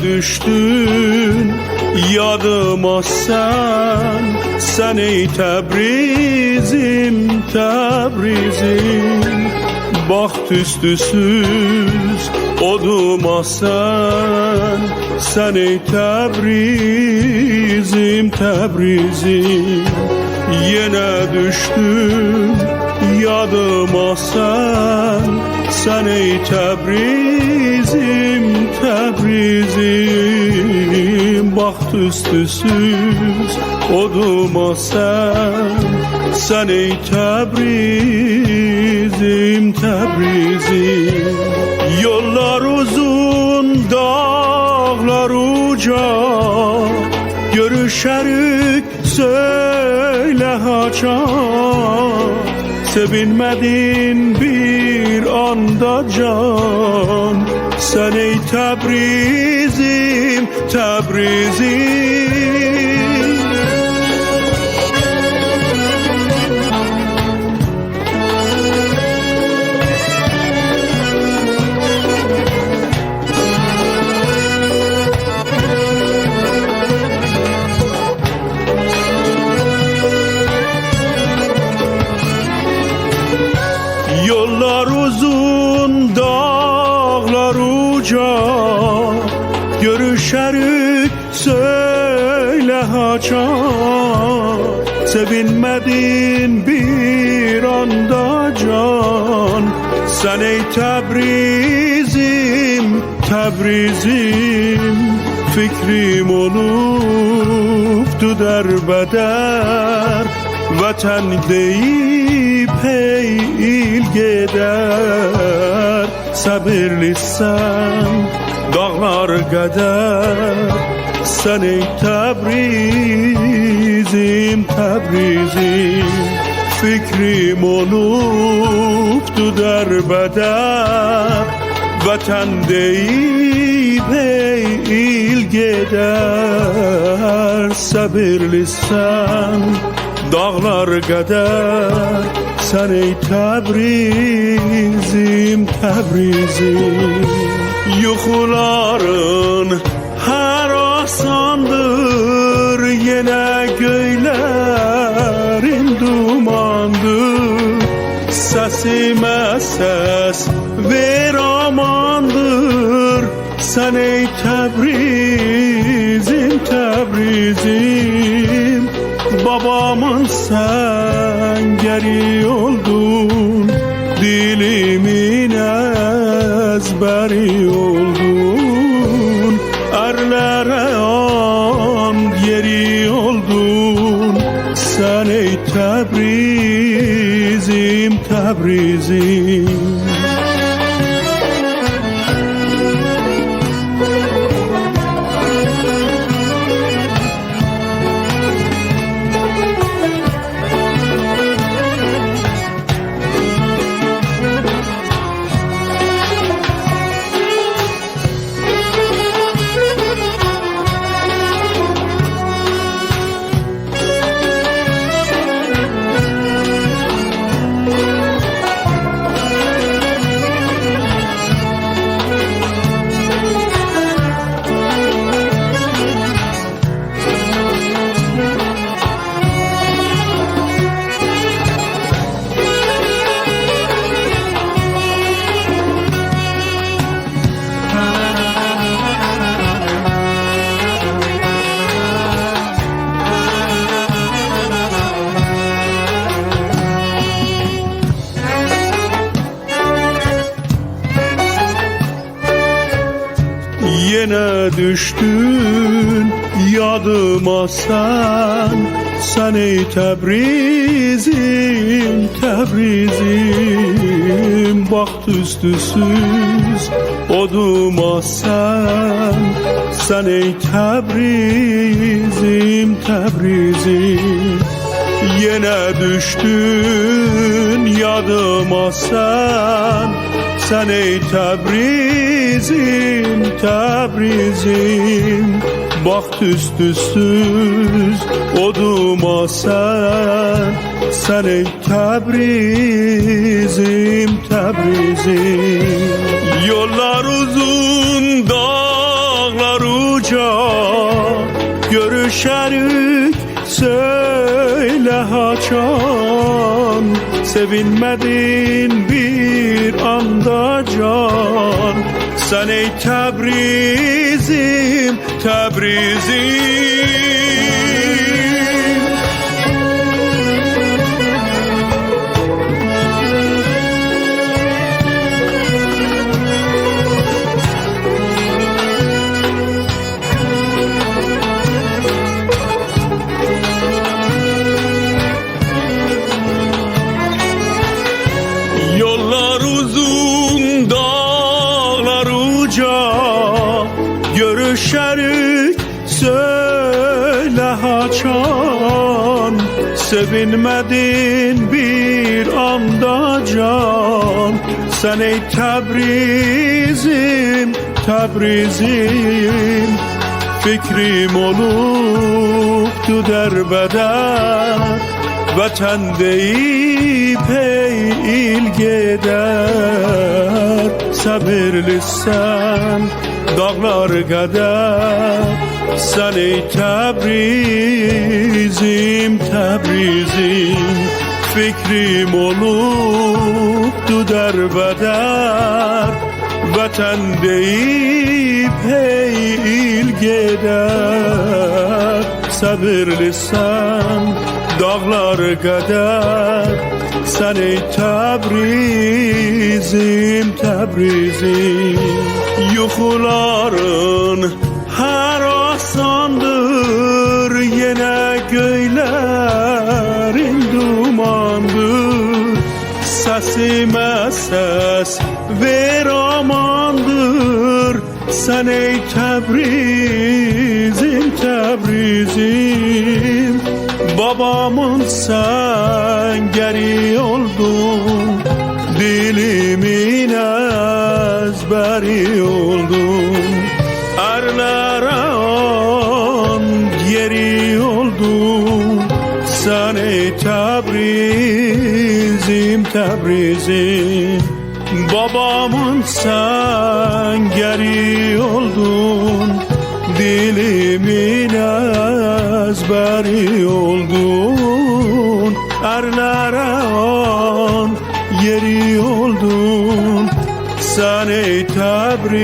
düştün yadıma sen ey Təbrizim, Təbrizim. Baxt üstüsüz oduma sen ey Təbrizim, Təbrizim. Yine düştün yadıma sen ey Təbrizim, Təbrizim. Baxt üstüsüz oduma sen ey Təbrizim, Təbrizim. Yollar uzun, dağlar uca, görüşerik söyle haçan. Sevinmedin bir anda can, sen ey Təbrizim, Təbrizim. Yollar uzun, dağlar uca, görüşerik söyle haçan. Sevinmedin bir anda can, sen ey Təbrizim, Təbrizim. Fikrim olupdu derbeder, vatan deyip hey il gider. Sabırlısan dağlar kadar, sen ey Təbrizim, Təbrizim. Fikrim olupdu derbeder, vatan deyip hey il gider. Sabırlısan dağlar kadar, sen ey Təbrizim, Təbrizim. Yuxuların her asandır, yine göylerin dumandır. Sesime ses ver amandır, sen ey Təbrizim, Təbrizim. Babamın sen geri oldun, dilimin ezberi oldun. Erlere an yeri oldun, sen ey Təbrizim, Təbrizim. Yine düştün yadıma sen ey Təbrizim, Təbrizim. Baxt üstüsüz oduma sen ey Təbrizim, Təbrizim. Yine düştün yadıma sen ey Təbrizim, Təbrizim. Baxt üstüsüz oduma sen ey Təbrizim, Təbrizim. Yollar uzun, dağlar sevinmedin bir anda can. Sen ey Tebrizim, Tebrizim. Yollar uzun, dağlar uca, görüşerik söyle haçan. Sevinmedin bir anda can. Sen ey Tebrizim, Tebrizim. Fikrim oluptu derbeder, vatan deyip eğil gider. Sabırlısan dağlar kadar. Sen ey Tebrizim, Tebrizim. Fikrim oluptu derbeder, vatan deyip eğil gider. Sabırlısan dağlar kadar. Sen ey Tebrizim, Tebrizim. Yuxuların her asandır, yine göylerin dumandır. Sesime ses ver amandır. Sen ey Tebrizim, Tebrizim. Babamın sen geri oldun, dilimin ezberi oldun. Erlere an geri oldun. Sen ey Tebrizim, Tebrizim. Babamın sen geri oldun, dilimin ezberi oldun. Erlere an yeri oldun. Sen ey Tebrizim.